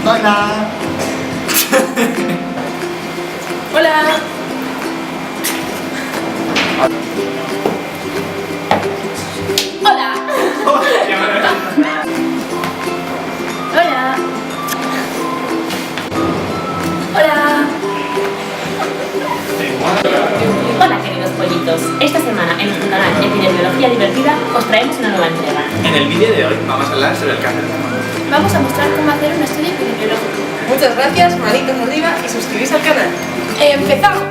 Hola. Hola. Hola. Hola. Hola. Hola, queridos pollitos. Esta semana en nuestro canal Epidemiología Divertida os traemos una nueva entrega. En el vídeo de hoy vamos a hablar sobre el cáncer de mama. Vamos a mostrar cómo hacer un estudio epidemiológico. Muchas gracias, manitos arriba y suscribís al canal. ¡Empezamos!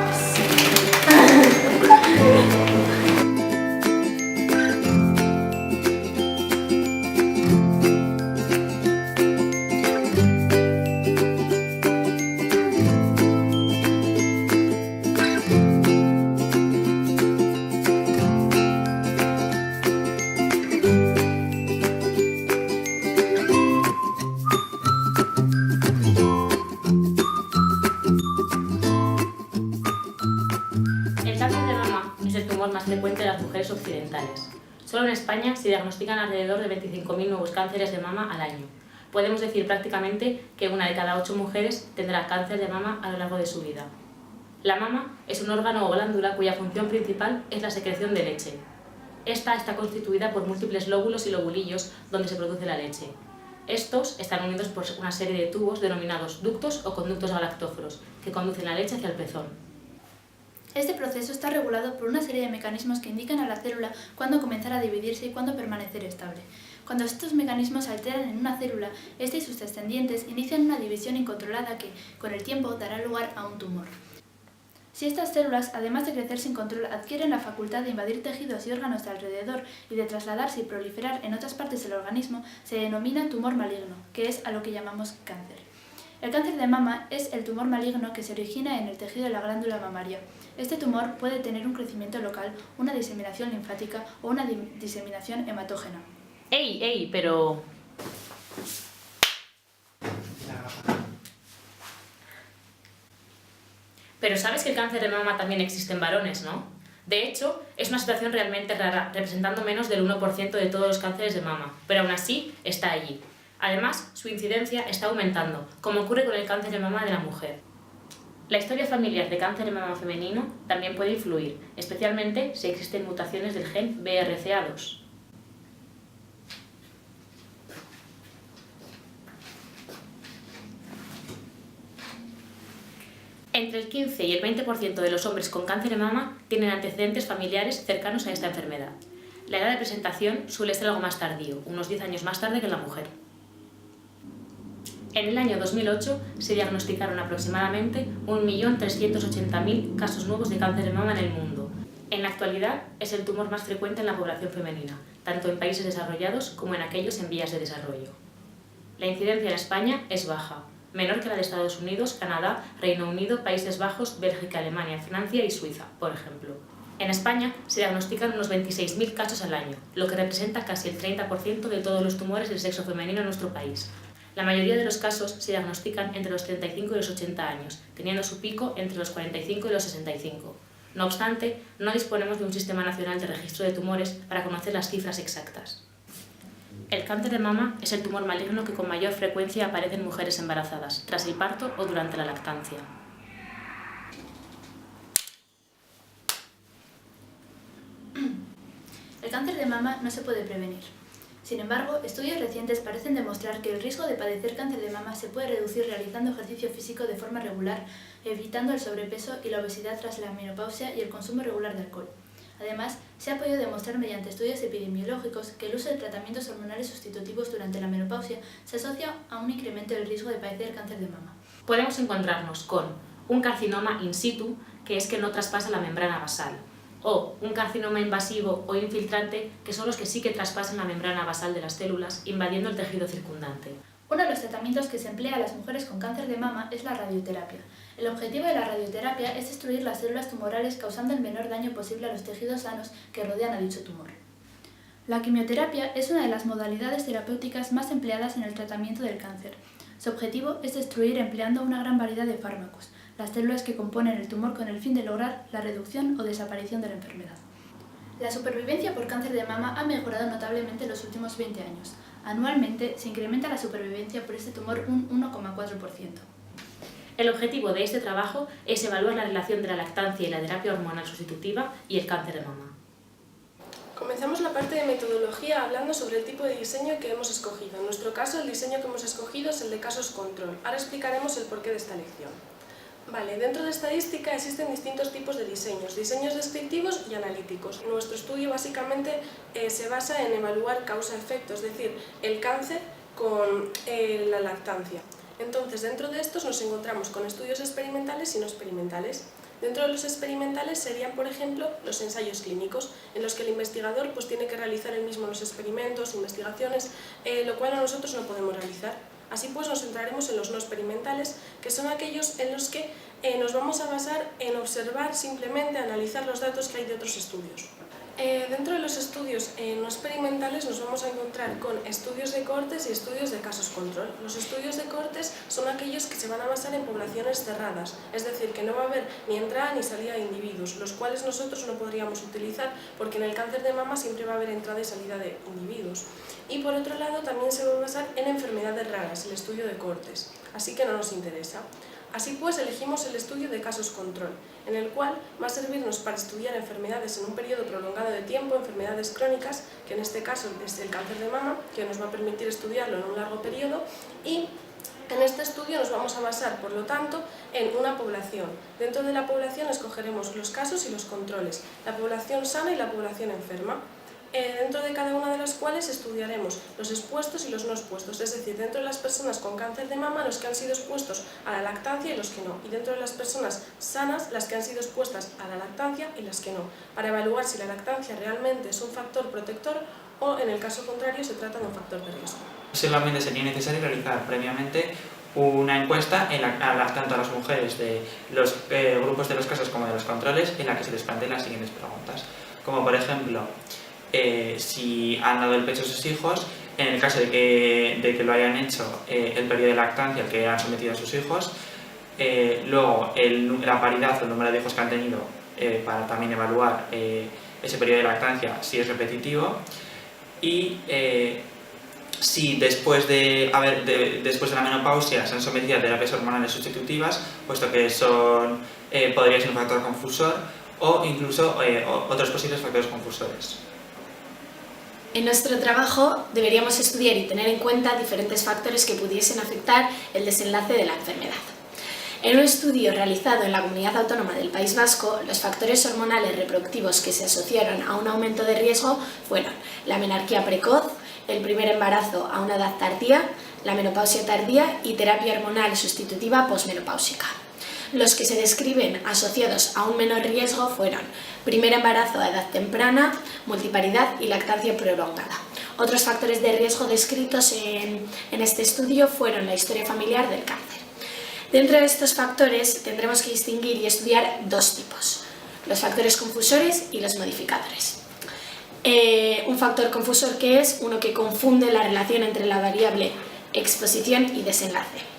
El cáncer de mama es el tumor más frecuente de las mujeres occidentales. Solo en España se diagnostican alrededor de 25.000 nuevos cánceres de mama al año. Podemos decir prácticamente que 1 de cada 8 mujeres tendrá cáncer de mama a lo largo de su vida. La mama es un órgano o glándula cuya función principal es la secreción de leche. Esta está constituida por múltiples lóbulos y lobulillos donde se produce la leche. Estos están unidos por una serie de tubos denominados ductos o conductos galactóforos que conducen la leche hacia el pezón. Este proceso está regulado por una serie de mecanismos que indican a la célula cuándo comenzar a dividirse y cuándo permanecer estable. Cuando estos mecanismos se alteran en una célula, ésta y sus descendientes inician una división incontrolada que, con el tiempo, dará lugar a un tumor. Si estas células, además de crecer sin control, adquieren la facultad de invadir tejidos y órganos de alrededor y de trasladarse y proliferar en otras partes del organismo, se denomina tumor maligno, que es a lo que llamamos cáncer. El cáncer de mama es el tumor maligno que se origina en el tejido de la glándula mamaria. Este tumor puede tener un crecimiento local, una diseminación linfática o una diseminación hematógena. ¡Ey, pero! Pero sabes que el cáncer de mama también existe en varones, ¿no? De hecho, es una situación realmente rara, representando menos del 1% de todos los cánceres de mama, pero aún así está allí. Además, su incidencia está aumentando, como ocurre con el cáncer de mama de la mujer. La historia familiar de cáncer de mama femenino también puede influir, especialmente si existen mutaciones del gen BRCA2. Entre el 15 y el 20% de los hombres con cáncer de mama tienen antecedentes familiares cercanos a esta enfermedad. La edad de presentación suele ser algo más tardío, unos 10 años más tarde que en la mujer. En el año 2008 se diagnosticaron aproximadamente 1.380.000 casos nuevos de cáncer de mama en el mundo. En la actualidad es el tumor más frecuente en la población femenina, tanto en países desarrollados como en aquellos en vías de desarrollo. La incidencia en España es baja, menor que la de Estados Unidos, Canadá, Reino Unido, Países Bajos, Bélgica, Alemania, Francia y Suiza, por ejemplo. En España se diagnostican unos 26.000 casos al año, lo que representa casi el 30% de todos los tumores del sexo femenino en nuestro país. La mayoría de los casos se diagnostican entre los 35 y los 80 años, teniendo su pico entre los 45 y los 65. No obstante, no disponemos de un sistema nacional de registro de tumores para conocer las cifras exactas. El cáncer de mama es el tumor maligno que con mayor frecuencia aparece en mujeres embarazadas, tras el parto o durante la lactancia. El cáncer de mama no se puede prevenir. Sin embargo, estudios recientes parecen demostrar que el riesgo de padecer cáncer de mama se puede reducir realizando ejercicio físico de forma regular, evitando el sobrepeso y la obesidad tras la menopausia y el consumo regular de alcohol. Además, se ha podido demostrar mediante estudios epidemiológicos que el uso de tratamientos hormonales sustitutivos durante la menopausia se asocia a un incremento del riesgo de padecer cáncer de mama. Podemos encontrarnos con un carcinoma in situ, que es que no traspasa la membrana basal, o un carcinoma invasivo o infiltrante, que son los que sí que traspasan la membrana basal de las células, invadiendo el tejido circundante. Uno de los tratamientos que se emplea a las mujeres con cáncer de mama es la radioterapia. El objetivo de la radioterapia es destruir las células tumorales causando el menor daño posible a los tejidos sanos que rodean a dicho tumor. La quimioterapia es una de las modalidades terapéuticas más empleadas en el tratamiento del cáncer. Su objetivo es destruir empleando una gran variedad de fármacos las células que componen el tumor con el fin de lograr la reducción o desaparición de la enfermedad. La supervivencia por cáncer de mama ha mejorado notablemente en los últimos 20 años. Anualmente se incrementa la supervivencia por este tumor un 1,4%. El objetivo de este trabajo es evaluar la relación de la lactancia y la terapia hormonal sustitutiva y el cáncer de mama. Comenzamos la parte de metodología hablando sobre el tipo de diseño que hemos escogido. En nuestro caso, el diseño que hemos escogido es el de casos control. Ahora explicaremos el porqué de esta elección. Vale, dentro de estadística existen distintos tipos de diseños descriptivos y analíticos. Nuestro estudio básicamente se basa en evaluar causa-efecto, es decir, el cáncer con la lactancia. Entonces, dentro de estos nos encontramos con estudios experimentales y no experimentales. Dentro de los experimentales serían, por ejemplo, los ensayos clínicos, en los que el investigador tiene que realizar él mismo los experimentos, investigaciones, lo cual nosotros no podemos realizar. Así pues, nos centraremos en los no experimentales, que son aquellos en los que nos vamos a basar en observar, simplemente analizar los datos que hay de otros estudios. Dentro de los estudios no experimentales nos vamos a encontrar con estudios de cohortes y estudios de casos control. Los estudios de cohortes son aquellos que se van a basar en poblaciones cerradas, es decir, que no va a haber ni entrada ni salida de individuos, los cuales nosotros no podríamos utilizar porque en el cáncer de mama siempre va a haber entrada y salida de individuos. Y por otro lado también se va a basar en enfermedades raras, el estudio de cohortes, así que no nos interesa. Así pues, elegimos el estudio de casos control, en el cual va a servirnos para estudiar enfermedades en un periodo prolongado de tiempo, enfermedades crónicas, que en este caso es el cáncer de mama, que nos va a permitir estudiarlo en un largo periodo, y en este estudio nos vamos a basar, por lo tanto, en una población. Dentro de la población escogeremos los casos y los controles, la población sana y la población enferma. Dentro de cada una de las cuales estudiaremos los expuestos y los no expuestos, es decir, dentro de las personas con cáncer de mama los que han sido expuestos a la lactancia y los que no, y dentro de las personas sanas las que han sido expuestas a la lactancia y las que no, para evaluar si la lactancia realmente es un factor protector o, en el caso contrario, se trata de un factor de riesgo. Solamente sería necesario realizar previamente una encuesta tanto a las mujeres de los grupos de los casos como de los controles, en la que se les planteen las siguientes preguntas, como por ejemplo, si han dado el pecho a sus hijos, en el caso de que lo hayan hecho, el periodo de lactancia que han sometido a sus hijos, luego la paridad o el número de hijos que han tenido para también evaluar ese periodo de lactancia si es repetitivo, y si después de la menopausia se han sometido a terapias hormonales sustitutivas, puesto que podría ser un factor confusor, o incluso otros posibles factores confusores. En nuestro trabajo deberíamos estudiar y tener en cuenta diferentes factores que pudiesen afectar el desenlace de la enfermedad. En un estudio realizado en la Comunidad Autónoma del País Vasco, los factores hormonales reproductivos que se asociaron a un aumento de riesgo fueron la menarquía precoz, el primer embarazo a una edad tardía, la menopausia tardía y terapia hormonal sustitutiva posmenopáusica. Los que se describen asociados a un menor riesgo fueron primer embarazo a edad temprana, multiparidad y lactancia prolongada. Otros factores de riesgo descritos en este estudio fueron la historia familiar del cáncer. Dentro de estos factores tendremos que distinguir y estudiar dos tipos, los factores confusores y los modificadores. Un factor confusor que es uno que confunde la relación entre la variable exposición y desenlace.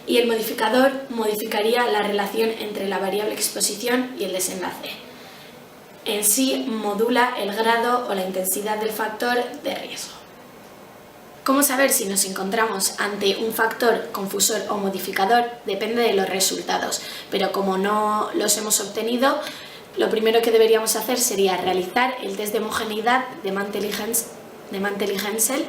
Y el modificador modificaría la relación entre la variable exposición y el desenlace. En sí modula el grado o la intensidad del factor de riesgo. ¿Cómo saber si nos encontramos ante un factor confusor o modificador? Depende de los resultados, pero como no los hemos obtenido, lo primero que deberíamos hacer sería realizar el test de homogeneidad de Mantel-Haenszel.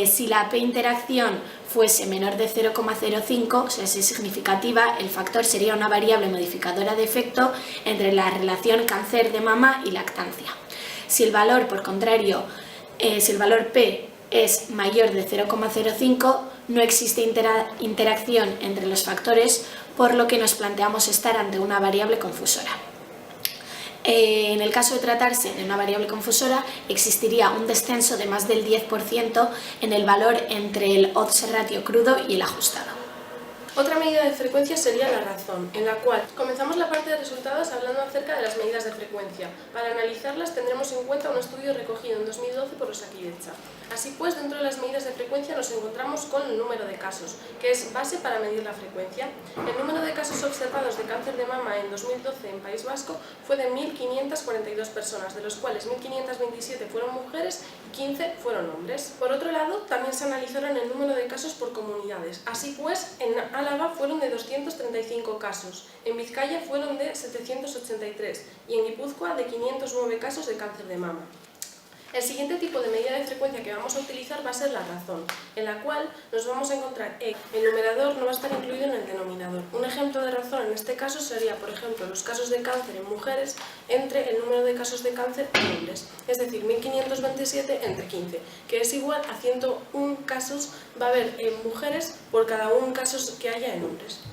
Si la P-interacción fuese menor de 0,05, o sea, si es significativa, el factor sería una variable modificadora de efecto entre la relación cáncer de mama y lactancia. Si el valor, por contrario, si el valor P es mayor de 0,05, no existe interacción entre los factores, por lo que nos planteamos estar ante una variable confusora. En el caso de tratarse de una variable confusora, existiría un descenso de más del 10% en el valor entre el odds ratio crudo y el ajustado. Otra medida de frecuencia sería la razón, en la cual comenzamos la parte de resultados hablando acerca de las medidas de frecuencia. Para analizarlas tendremos en cuenta un estudio recogido en 2012 por Osakidetza. Así pues, dentro de las medidas de frecuencia nos encontramos con el número de casos, que es base para medir la frecuencia. El número de casos observados de cáncer de mama en 2012 en País Vasco fue de 1.542 personas, de los cuales 1.527 fueron mujeres y 15 fueron hombres. Por otro lado, también se analizaron el número de casos por comunidades. Así pues, en Álava fueron de 235 casos, en Vizcaya fueron de 783 y en Guipúzcoa de 509 casos de cáncer de mama. El siguiente tipo de medida de frecuencia que vamos a utilizar va a ser la razón, en la cual nos vamos a encontrar el numerador no va a estar incluido en el denominador. Un ejemplo de razón en este caso sería, por ejemplo, los casos de cáncer en mujeres entre el número de casos de cáncer en hombres, es decir, 1527 entre 15, que es igual a 101 casos va a haber en mujeres por cada 1 casos que haya en hombres.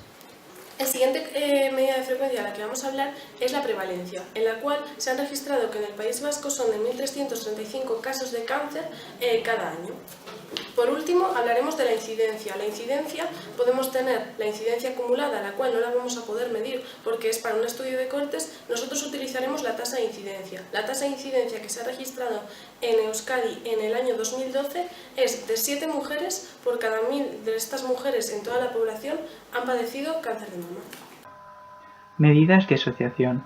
La siguiente medida de frecuencia de la que vamos a hablar es la prevalencia, en la cual se han registrado que en el País Vasco son de 1.335 casos de cáncer cada año. Por último, hablaremos de la incidencia. La incidencia, podemos tener la incidencia acumulada, la cual no la vamos a poder medir porque es para un estudio de cortes. Nosotros utilizaremos la tasa de incidencia. La tasa de incidencia que se ha registrado en Euskadi en el año 2012 es de 7 mujeres por cada 1.000 de estas mujeres en toda la población han padecido cáncer de mama. Medidas de asociación.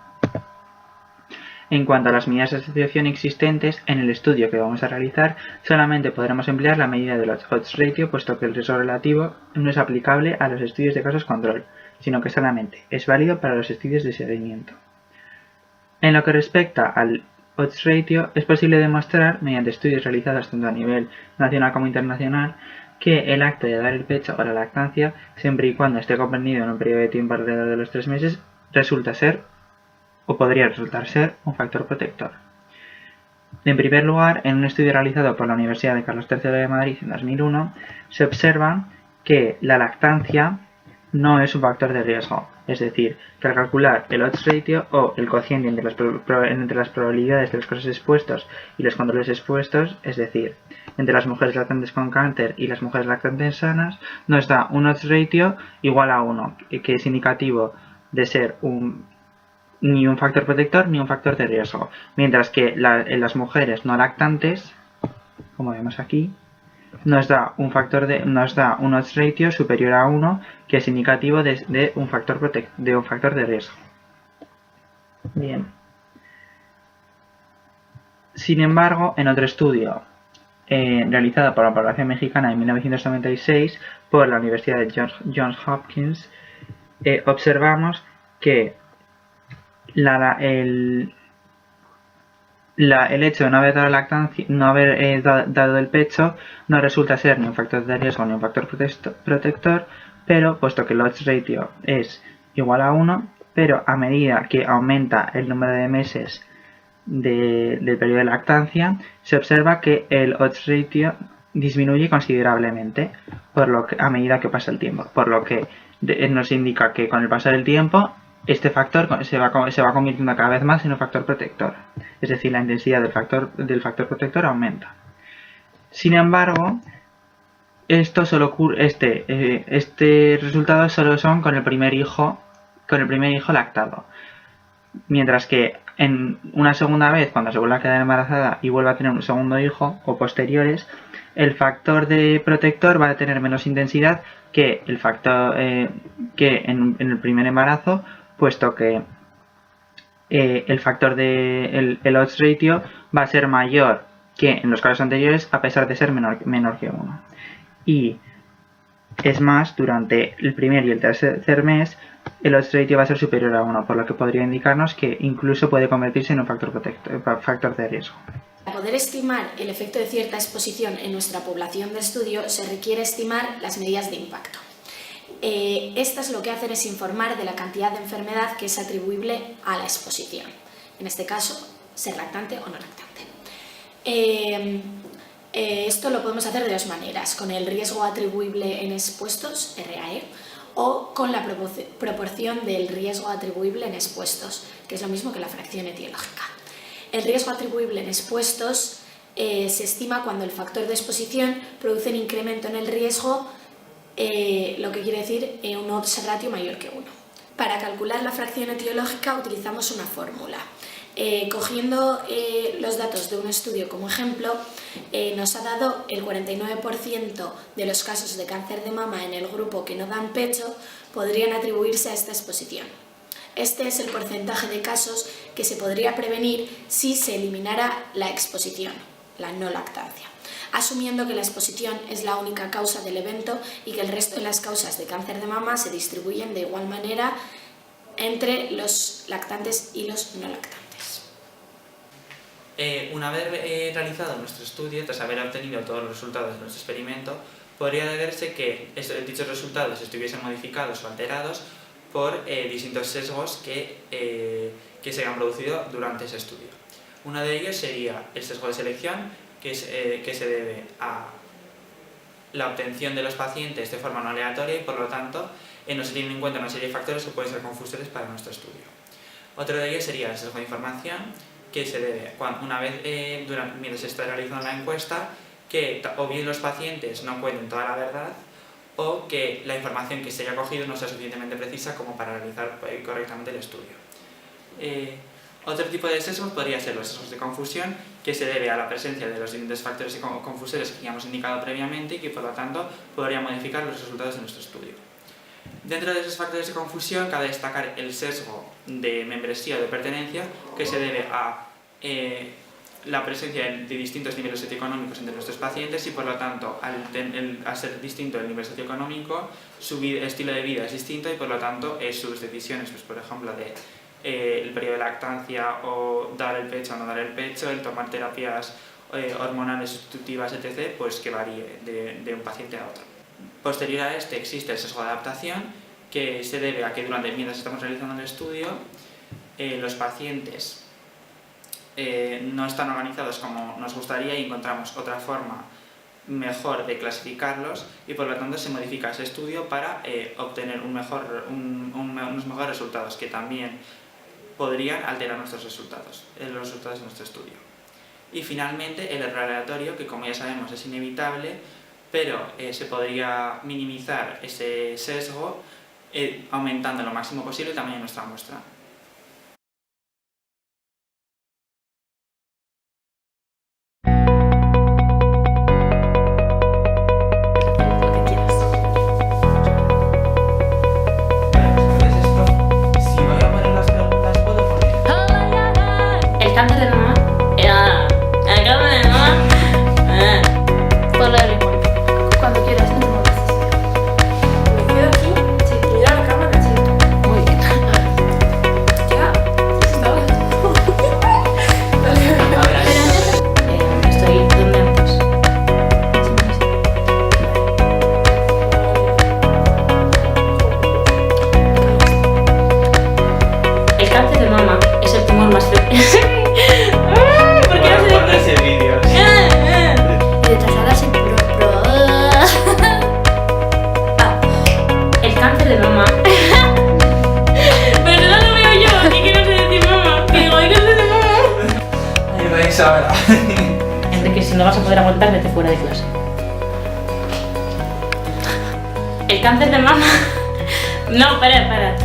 En cuanto a las medidas de asociación existentes, en el estudio que vamos a realizar solamente podremos emplear la medida del odds ratio, puesto que el riesgo relativo no es aplicable a los estudios de casos control, sino que solamente es válido para los estudios de seguimiento. En lo que respecta al odds ratio, es posible demostrar, mediante estudios realizados tanto a nivel nacional como internacional, que el acto de dar el pecho o la lactancia, siempre y cuando esté comprendido en un periodo de tiempo alrededor de los 3 meses, resulta ser o podría resultar ser un factor protector. En primer lugar, en un estudio realizado por la Universidad de Carlos III de Madrid en 2001, se observa que la lactancia no es un factor de riesgo, es decir, que al calcular el odds ratio o el cociente entre las probabilidades de los casos expuestos y los controles expuestos, es decir, entre las mujeres lactantes con cáncer y las mujeres lactantes sanas, nos da un odds ratio igual a 1, que es indicativo de ser ni un factor protector ni un factor de riesgo, mientras que en las mujeres no lactantes, como vemos aquí, nos da un odds ratio superior a 1, que es indicativo de un factor de riesgo. Bien. Sin embargo, en otro estudio realizado por la población mexicana en 1996 por la Universidad de Johns Hopkins, observamos que el hecho de no haber dado lactancia, no haber dado el pecho, no resulta ser ni un factor de riesgo ni un factor protector, pero puesto que el odds ratio es igual a 1, pero a medida que aumenta el número de meses del periodo de lactancia, se observa que el odds ratio disminuye considerablemente a medida que pasa el tiempo, por lo que nos indica que con el paso del tiempo este factor se va convirtiendo cada vez más en un factor protector, es decir, la intensidad del factor protector aumenta. Sin embargo, esto solo ocurre, este resultado solo son con el primer hijo lactado, mientras que en una segunda vez, cuando se vuelve a quedar embarazada y vuelve a tener un segundo hijo o posteriores, el factor de protector va a tener menos intensidad que el factor que en el primer embarazo, puesto que el factor el odds ratio va a ser mayor que en los casos anteriores, a pesar de ser menor que 1. Y es más, durante el primer y el tercer mes, el odds ratio va a ser superior a 1, por lo que podría indicarnos que incluso puede convertirse en un factor de riesgo. Para poder estimar el efecto de cierta exposición en nuestra población de estudio, se requiere estimar las medidas de impacto. Estas lo que hacen es informar de la cantidad de enfermedad que es atribuible a la exposición. En este caso, ser lactante o no lactante. Esto lo podemos hacer de dos maneras, con el riesgo atribuible en expuestos, RAE, o con la proporción del riesgo atribuible en expuestos, que es lo mismo que la fracción etiológica. El riesgo atribuible en expuestos se estima cuando el factor de exposición produce un incremento en el riesgo lo que quiere decir un odds ratio mayor que 1. Para calcular la fracción etiológica utilizamos una fórmula. Cogiendo los datos de un estudio como ejemplo, nos ha dado el 49% de los casos de cáncer de mama en el grupo que no dan pecho podrían atribuirse a esta exposición. Este es el porcentaje de casos que se podría prevenir si se eliminara la exposición, la no lactancia, asumiendo que la exposición es la única causa del evento y que el resto de las causas de cáncer de mama se distribuyen de igual manera entre los lactantes y los no lactantes. Una vez realizado nuestro estudio, tras haber obtenido todos los resultados de nuestro experimento, podría deberse que dichos resultados estuviesen modificados o alterados por distintos sesgos que se han producido durante ese estudio. Uno de ellos sería el sesgo de selección, que se debe a la obtención de los pacientes de forma no aleatoria y por lo tanto no se tienen en cuenta una serie de factores que pueden ser confusores para nuestro estudio. Otro de ellos sería el sesgo de información, que se debe una vez mientras se está realizando la encuesta, que o bien los pacientes no cuenten toda la verdad o que la información que se haya cogido no sea suficientemente precisa como para realizar correctamente el estudio. Otro tipo de sesgos podría ser los sesgos de confusión, que se debe a la presencia de los distintos factores confusores que ya hemos indicado previamente y que por lo tanto podría modificar los resultados de nuestro estudio. Dentro de esos factores de confusión cabe destacar el sesgo de membresía o de pertenencia, que se debe a la presencia de distintos niveles socioeconómicos entre nuestros pacientes y por lo tanto al ser distinto el nivel socioeconómico, su estilo de vida es distinto y por lo tanto sus decisiones, pues, por ejemplo, el periodo de lactancia o dar el pecho o no dar el pecho, el tomar terapias hormonales sustitutivas, etc., pues que varíe de un paciente a otro. Posterior a este existe el sesgo de adaptación, que se debe a que mientras estamos realizando el estudio, los pacientes no están organizados como nos gustaría y encontramos otra forma mejor de clasificarlos y por lo tanto se modifica ese estudio para obtener unos mejores resultados que también podrían alterar los resultados de nuestro estudio. Y finalmente el error aleatorio, que como ya sabemos es inevitable, pero se podría minimizar ese sesgo aumentando lo máximo posible el tamaño de nuestra muestra. El cáncer de mama. El cáncer de mama. Por lo de limón. Cuando quieras, no te muevas. ¿Me quedo aquí? Sí. Mira la cámara, sí. Muy bien. Ya. ¿Sabes? Estoy donde antes. El cáncer de mama es el tumor más frecuente. ¿Por qué no se Guarda ese vídeo. Y detrás ahora sí, El cáncer de mama. Pero no lo veo yo, y que no sé decir mama. Que digo, hay cáncer de mama. Ahí vais ahora. Enrique, si no vas a poder aguantar, vete fuera de clase. El cáncer de mama. No, para.